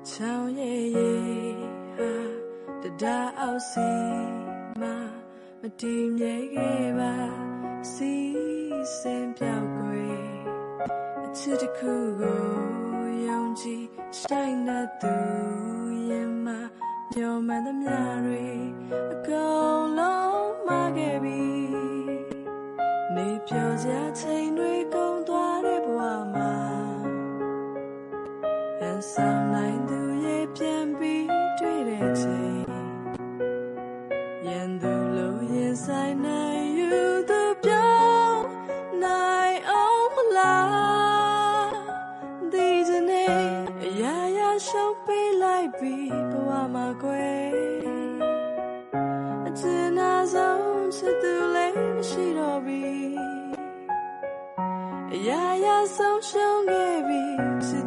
ချောင်းရဲ့ရေဟာတဒါအောက်စီမှာမတည်မြဲခဲ့ပါစီစဉ်ပြောက်ွယ်အချစ်တစ်ခုကိုယုံကြည်ဆိုင်တဲ့သူရင်မှာမျောမှန်သမျှတွေအကုန်လုံးမှားခဲ့ပြီနေပြောစရာချိန်တွေကုန်သွားတဲ့ဘဝမှာဟန်ဆောင်နိုင်သူရဲ့ပြန်ပြီးတွေ့တဲ့ချိန်ရန်သူလို့ရင်ဆိုင်နိုင်ယူသူပြောင်းနိုင်အောင်မလားဒီစနေအရာရာရှုံးပေးလိုက်ပြီးဘဝမှာကွယ်အကျဉ်းနာဆုံးချစ်သူလည်းမရှိတော့ပြီအရာရာဆုံးရှုံးခဲ့ပြီချစ်